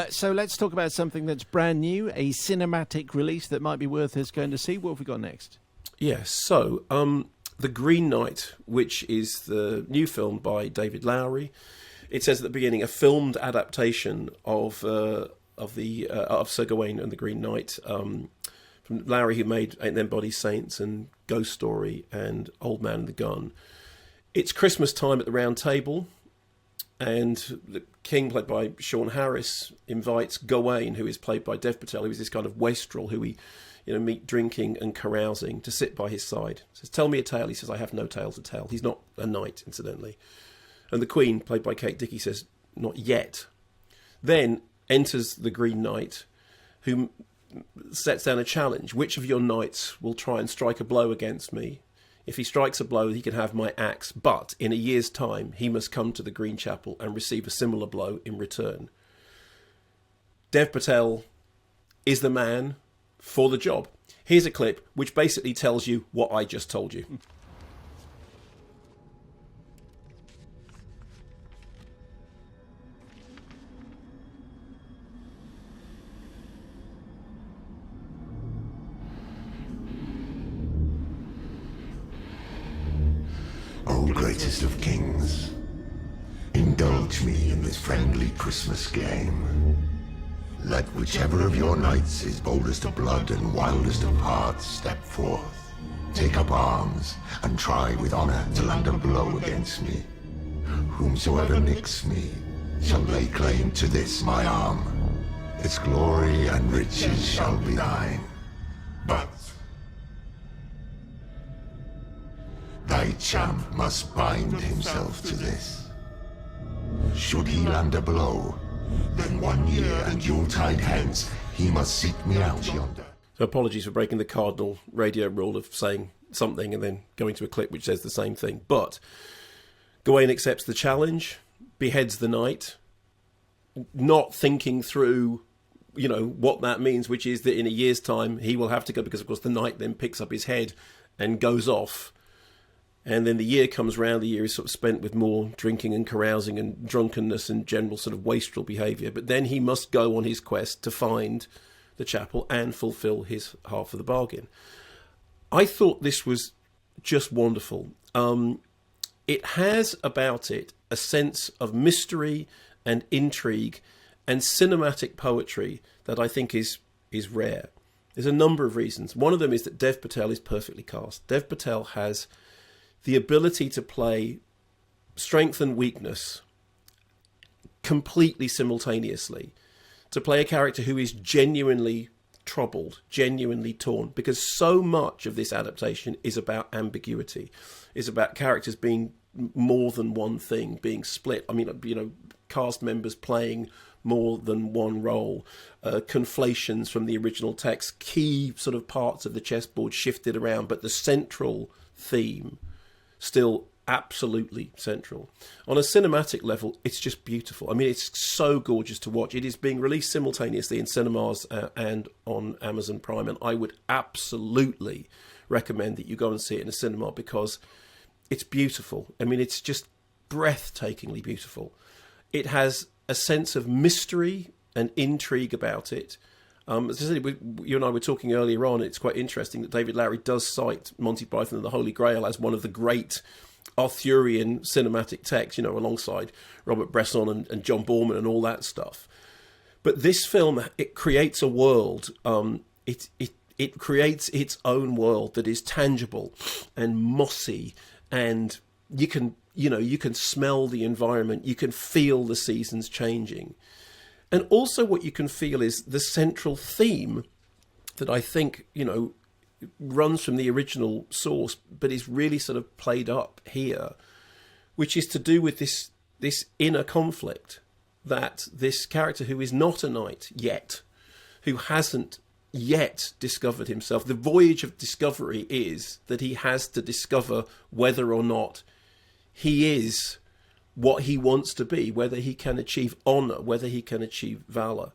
So let's talk about something that's brand new, a cinematic release that might be worth us going to see. What have we got next? Yes, so The Green Knight, which is the new film by David Lowery. It says at the beginning, a filmed adaptation of Sir Gawain and the Green Knight, from Lowery, who made Ain't Them Bodies Saints and Ghost Story and Old Man and the Gun. It's Christmas time at the Round Table, and the king, played by Sean Harris, invites Gawain, who is played by Dev Patel, who is this kind of wastrel who we meet drinking and carousing, to sit by his side. He says, "Tell me a tale." He says, "I have no tale to tell." He's not a knight, incidentally. And the Queen, played by Kate Dickie, says, "Not yet." Then enters the Green Knight, who sets down a challenge. "Which of your knights will try and strike a blow against me? If he strikes a blow, he can have my axe, but in a year's time, he must come to the Green Chapel and receive a similar blow in return." Dev Patel is the man for the job. Here's a clip which basically tells you what I just told you. O greatest of kings, indulge me in this friendly Christmas game. Let whichever of your knights is boldest of blood and wildest of hearts step forth, take up arms, and try with honour to land a blow against me. Whomsoever nicks me shall lay claim to this my arm. Its glory and riches shall be thine. But thy champ must bind himself to this. Should he land a blow, then 1 year and Yuletide hence he must seek me out yonder. So apologies for breaking the cardinal radio rule of saying something and then going to a clip which says the same thing. But Gawain accepts the challenge, beheads the knight, not thinking through, what that means, which is that in a year's time he will have to go, because of course the knight then picks up his head and goes off. And then the year comes round, the year is sort of spent with more drinking and carousing and drunkenness and general sort of wastrel behaviour. But then he must go on his quest to find the chapel and fulfil his half of the bargain. I thought this was just wonderful. It has about it a sense of mystery and intrigue and cinematic poetry that I think is rare. There's a number of reasons. One of them is that Dev Patel is perfectly cast. Dev Patel has the ability to play strength and weakness completely simultaneously, to play a character who is genuinely troubled, genuinely torn, because so much of this adaptation is about ambiguity, is about characters being more than one thing, being split. I mean, cast members playing more than one role, conflations from the original text, key sort of parts of the chessboard shifted around, but the central theme still absolutely central. On a cinematic level, it's just beautiful. I mean, it's so gorgeous to watch. It is being released simultaneously in cinemas and on Amazon Prime, and I would absolutely recommend that you go and see it in a cinema, because it's beautiful. I mean, it's just breathtakingly beautiful. It has a sense of mystery and intrigue about it. As I said, you and I were talking earlier on, it's quite interesting that David Lowery does cite Monty Python and the Holy Grail as one of the great Arthurian cinematic texts, alongside Robert Bresson and John Borman and all that stuff. But this film, it creates a world. It creates its own world that is tangible and mossy, and you can smell the environment, you can feel the seasons changing. And also what you can feel is the central theme that I think, runs from the original source, but is really sort of played up here, which is to do with this inner conflict that this character, who is not a knight yet, who hasn't yet discovered himself, the voyage of discovery is that he has to discover whether or not he is what he wants to be, whether he can achieve honour, whether he can achieve valour.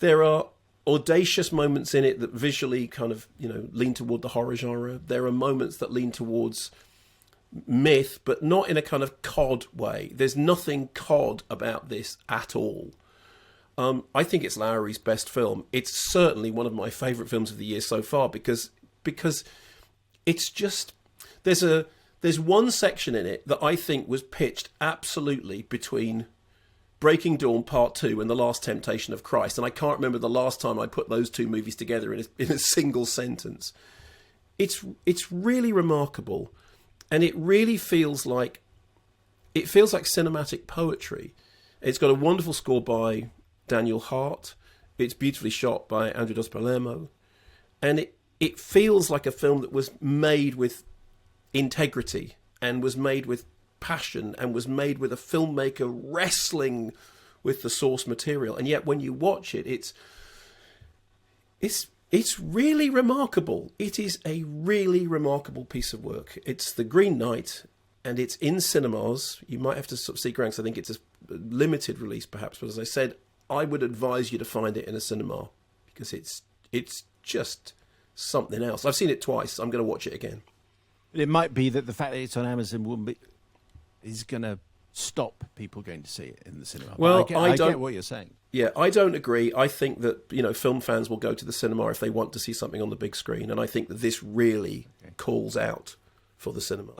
There are audacious moments in it that visually kind of, lean toward the horror genre. There are moments that lean towards myth, but not in a kind of cod way. There's nothing cod about this at all. I think it's Lowery's best film. It's certainly one of my favourite films of the year so far because it's just there's one section in it that I think was pitched absolutely between Breaking Dawn Part 2 and The Last Temptation of Christ, and I can't remember the last time I put those two movies together in a single sentence. It's really remarkable, and it really feels like cinematic poetry. It's got a wonderful score by Daniel Hart. It's beautifully shot by Andrew Dos Palermo, and it feels like a film that was made with integrity and was made with passion and was made with a filmmaker wrestling with the source material. And yet when you watch it, it's really remarkable. It is a really remarkable piece of work. It's The Green Knight, and it's in cinemas. You might have to sort of seek around, because I think it's a limited release perhaps, but as I said, I would advise you to find it in a cinema, because it's just something else. I've seen it twice. I'm going to watch it again. It might be that the fact that it's on Amazon is going to stop people going to see it in the cinema. Well, I get what you're saying. Yeah, I don't agree. I think that, film fans will go to the cinema if they want to see something on the big screen, and I think that this really calls out for the cinema.